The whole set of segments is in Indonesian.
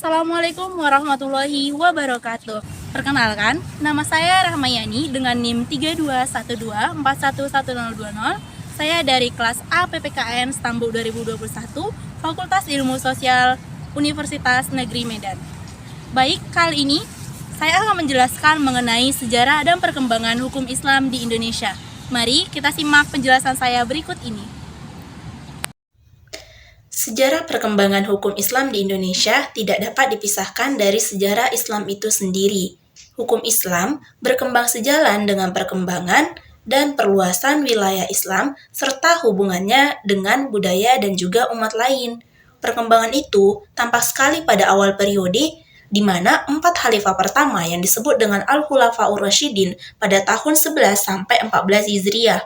Assalamualaikum warahmatullahi wabarakatuh. Perkenalkan, nama saya Rahmayani dengan NIM 3212411020. Saya dari kelas A PPKN Stambul 2021, Fakultas Ilmu Sosial Universitas Negeri Medan. Baik, kali ini saya akan menjelaskan mengenai sejarah dan perkembangan hukum Islam di Indonesia. Mari kita simak penjelasan saya berikut ini. Sejarah perkembangan hukum Islam di Indonesia tidak dapat dipisahkan dari sejarah Islam itu sendiri. Hukum Islam berkembang sejalan dengan perkembangan dan perluasan wilayah Islam serta hubungannya dengan budaya dan juga umat lain. Perkembangan itu tampak sekali pada awal periode di mana 4 khalifah pertama yang disebut dengan Al-Khulafaur Rasyidin pada tahun 11 sampai 14 Hijriah.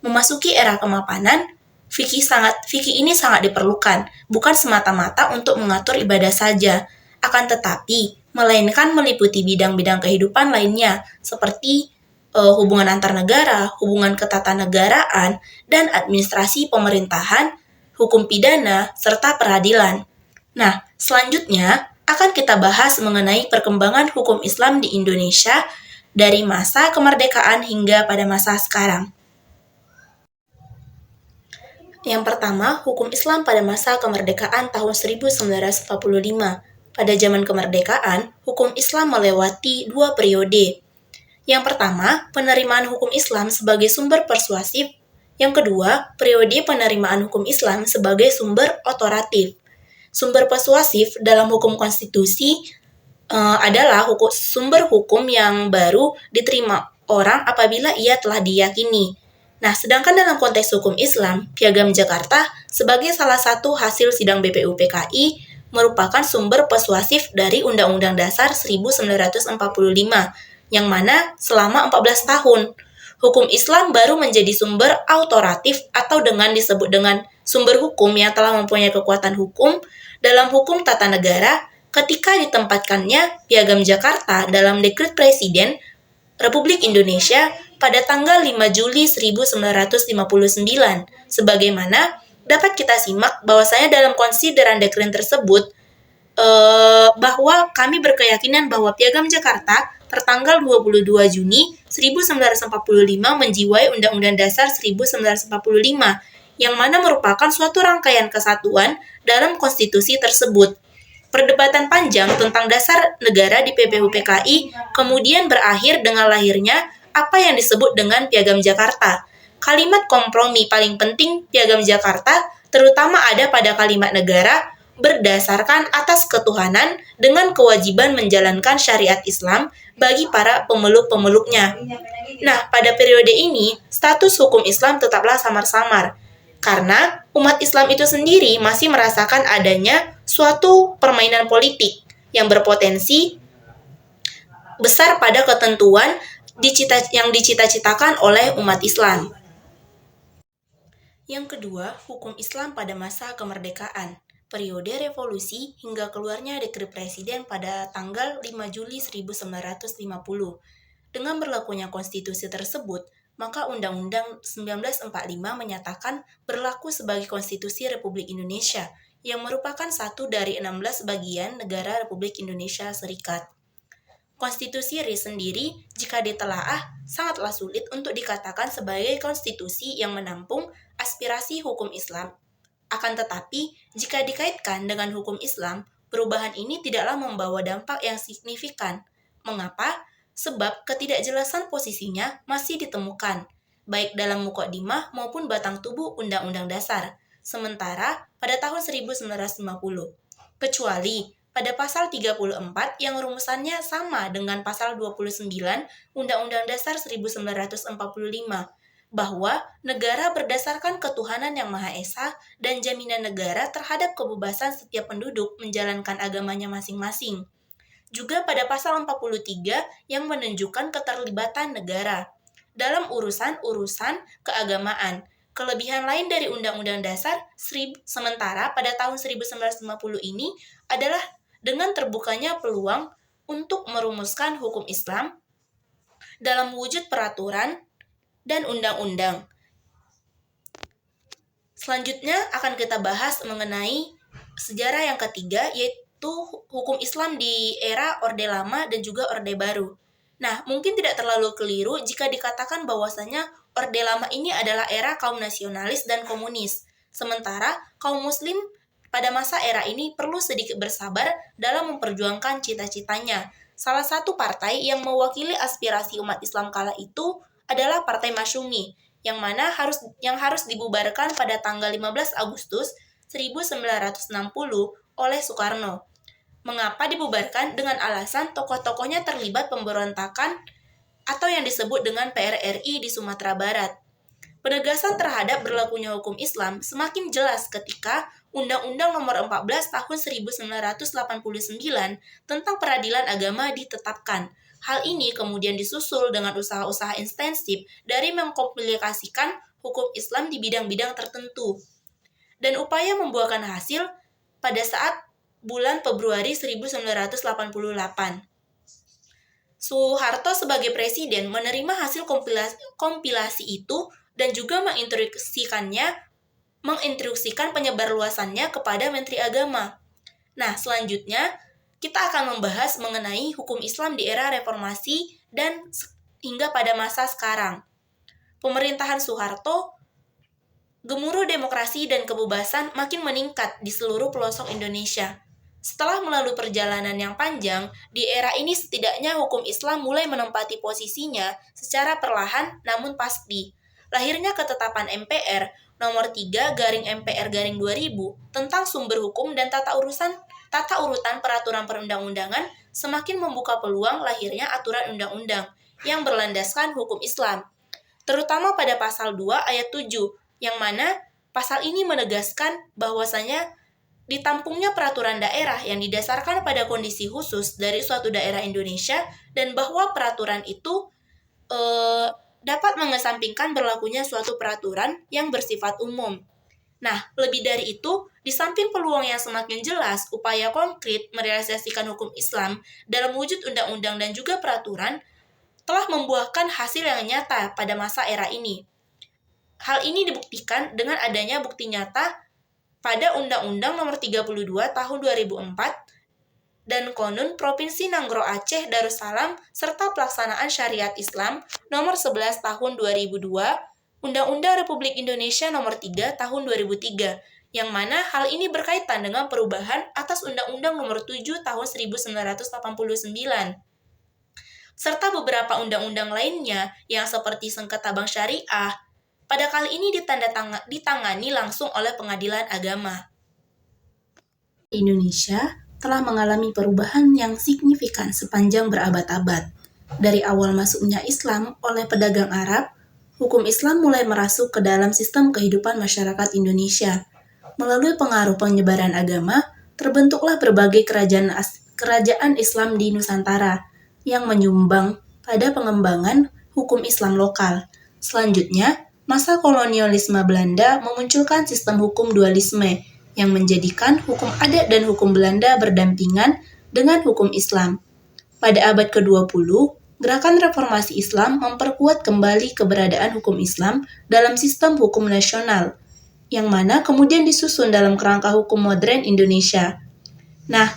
Memasuki era kemapanan, fikih ini sangat diperlukan, bukan semata-mata untuk mengatur ibadah saja, akan tetapi melainkan meliputi bidang-bidang kehidupan lainnya, seperti hubungan antar negara, hubungan ketatanegaraan, dan administrasi pemerintahan, hukum pidana, serta peradilan. Nah, selanjutnya akan kita bahas mengenai perkembangan hukum Islam di Indonesia dari masa kemerdekaan hingga pada masa sekarang. Yang pertama, hukum Islam pada masa kemerdekaan tahun 1945. Pada zaman kemerdekaan, hukum Islam melewati 2 periode. Yang pertama, penerimaan hukum Islam sebagai sumber persuasif. Yang kedua, periode penerimaan hukum Islam sebagai sumber otoratif. Sumber persuasif dalam hukum konstitusi adalah sumber hukum yang baru diterima orang apabila ia telah diyakini. Nah, sedangkan dalam konteks hukum Islam, Piagam Jakarta sebagai salah satu hasil sidang BPUPKI merupakan sumber persuasif dari Undang-Undang Dasar 1945, yang mana selama 14 tahun, hukum Islam baru menjadi sumber autoratif atau disebut dengan sumber hukum yang telah mempunyai kekuatan hukum dalam hukum tata negara ketika ditempatkannya Piagam Jakarta dalam Dekret Presiden Republik Indonesia pada tanggal 5 Juli 1959, sebagaimana dapat kita simak bahwasanya dalam konsideran dekret tersebut bahwa kami berkeyakinan bahwa Piagam Jakarta tertanggal 22 Juni 1945 menjiwai Undang-Undang Dasar 1945, yang mana merupakan suatu rangkaian kesatuan dalam konstitusi tersebut. Perdebatan panjang tentang dasar negara di PPUPKI kemudian berakhir dengan lahirnya apa yang disebut dengan Piagam Jakarta. Kalimat kompromi paling penting Piagam Jakarta terutama ada pada kalimat negara berdasarkan atas ketuhanan dengan kewajiban menjalankan syariat Islam bagi para pemeluk-pemeluknya. Nah, pada periode ini, status hukum Islam tetaplah samar-samar, karena umat Islam itu sendiri masih merasakan adanya suatu permainan politik yang berpotensi besar pada ketentuan yang dicita-citakan oleh umat Islam. Yang kedua, hukum Islam pada masa kemerdekaan, periode revolusi hingga keluarnya Dekret Presiden pada tanggal 5 Juli 1950. Dengan berlakunya konstitusi tersebut, maka Undang-Undang 1945 menyatakan berlaku sebagai Konstitusi Republik Indonesia, yang merupakan satu dari 16 bagian negara Republik Indonesia Serikat. Konstitusi RI sendiri, jika ditelaah, sangatlah sulit untuk dikatakan sebagai konstitusi yang menampung aspirasi hukum Islam. Akan tetapi, jika dikaitkan dengan hukum Islam, perubahan ini tidaklah membawa dampak yang signifikan. Mengapa? Sebab ketidakjelasan posisinya masih ditemukan, baik dalam muqaddimah maupun batang tubuh Undang-Undang Dasar, sementara pada tahun 1950. Kecuali pada pasal 34 yang rumusannya sama dengan pasal 29 Undang-Undang Dasar 1945, bahwa negara berdasarkan ketuhanan yang Maha Esa dan jaminan negara terhadap kebebasan setiap penduduk menjalankan agamanya masing-masing. Juga pada pasal 43 yang menunjukkan keterlibatan negara dalam urusan-urusan keagamaan. Kelebihan lain dari Undang-Undang Dasar sementara pada tahun 1950 ini adalah dengan terbukanya peluang untuk merumuskan hukum Islam dalam wujud peraturan dan undang-undang. Selanjutnya akan kita bahas mengenai sejarah yang ketiga, yaitu yaitu hukum Islam di era Orde Lama dan juga Orde Baru. Nah, mungkin tidak terlalu keliru jika dikatakan bahwasanya Orde Lama ini adalah era kaum nasionalis dan komunis. Sementara kaum muslim pada masa era ini perlu sedikit bersabar dalam memperjuangkan cita-citanya. Salah satu partai yang mewakili aspirasi umat Islam kala itu adalah Partai Masyumi, yang harus dibubarkan pada tanggal 15 Agustus 1960 oleh Soekarno. Mengapa dibubarkan? Dengan alasan tokoh-tokohnya terlibat pemberontakan atau yang disebut dengan PRRI di Sumatera Barat. Penegasan terhadap berlakunya hukum Islam semakin jelas ketika Undang-Undang Nomor 14 Tahun 1989 tentang peradilan agama ditetapkan. Hal ini kemudian disusul dengan usaha-usaha intensif dari mengkomplikasikan hukum Islam di bidang-bidang tertentu. Dan upaya membuahkan hasil pada saat bulan Februari 1988. Soeharto sebagai presiden menerima hasil kompilasi itu dan juga menginstruksikan penyebarluasannya kepada Menteri Agama. Nah, selanjutnya kita akan membahas mengenai hukum Islam di era reformasi dan hingga pada masa sekarang. Pemerintahan Soeharto, gemuruh demokrasi dan kebebasan makin meningkat di seluruh pelosok Indonesia. Setelah melalui perjalanan yang panjang, di era ini setidaknya hukum Islam mulai menempati posisinya secara perlahan namun pasti. Lahirnya ketetapan MPR nomor 3/MPR/2000 tentang sumber hukum dan tata urutan peraturan perundang-undangan semakin membuka peluang lahirnya aturan undang-undang yang berlandaskan hukum Islam. Terutama pada pasal 2 ayat 7, yang mana pasal ini menegaskan bahwasanya ditampungnya peraturan daerah yang didasarkan pada kondisi khusus dari suatu daerah Indonesia dan bahwa peraturan itu dapat mengesampingkan berlakunya suatu peraturan yang bersifat umum. Nah, lebih dari itu, di samping peluang yang semakin jelas, upaya konkret merealisasikan hukum Islam dalam wujud undang-undang dan juga peraturan telah membuahkan hasil yang nyata pada masa era ini. Hal ini dibuktikan dengan adanya bukti nyata pada Undang-Undang Nomor 32 Tahun 2004 dan Konun Provinsi Nanggro Aceh Darussalam serta Pelaksanaan Syariat Islam Nomor 11 Tahun 2002, Undang-Undang Republik Indonesia Nomor 3 Tahun 2003, yang mana hal ini berkaitan dengan perubahan atas Undang-Undang Nomor 7 Tahun 1989. Serta beberapa undang-undang lainnya yang seperti sengketa bank syariah, pada kali ini ditangani langsung oleh pengadilan agama. Indonesia telah mengalami perubahan yang signifikan sepanjang berabad-abad. Dari awal masuknya Islam oleh pedagang Arab, hukum Islam mulai merasuk ke dalam sistem kehidupan masyarakat Indonesia. Melalui pengaruh penyebaran agama, terbentuklah berbagai kerajaan Islam di Nusantara yang menyumbang pada pengembangan hukum Islam lokal. Selanjutnya, masa kolonialisme Belanda memunculkan sistem hukum dualisme yang menjadikan hukum adat dan hukum Belanda berdampingan dengan hukum Islam. Pada abad ke-20, gerakan reformasi Islam memperkuat kembali keberadaan hukum Islam dalam sistem hukum nasional, yang mana kemudian disusun dalam kerangka hukum modern Indonesia. Nah,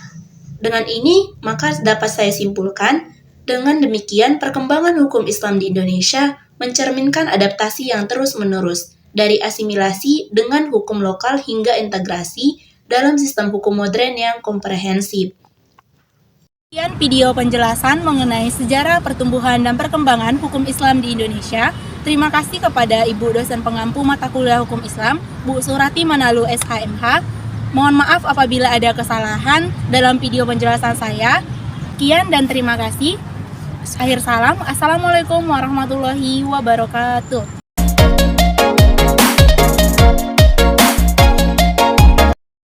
dengan ini maka dapat saya simpulkan, dengan demikian perkembangan hukum Islam di Indonesia mencerminkan adaptasi yang terus-menerus, dari asimilasi dengan hukum lokal hingga integrasi dalam sistem hukum modern yang komprehensif. Sekian video penjelasan mengenai sejarah pertumbuhan dan perkembangan hukum Islam di Indonesia. Terima kasih kepada Ibu dosen pengampu mata kuliah hukum Islam, Bu Surati Manalu SHMH. Mohon maaf apabila ada kesalahan dalam video penjelasan saya. Sekian dan terima kasih. Akhir salam. Assalamualaikum warahmatullahi wabarakatuh.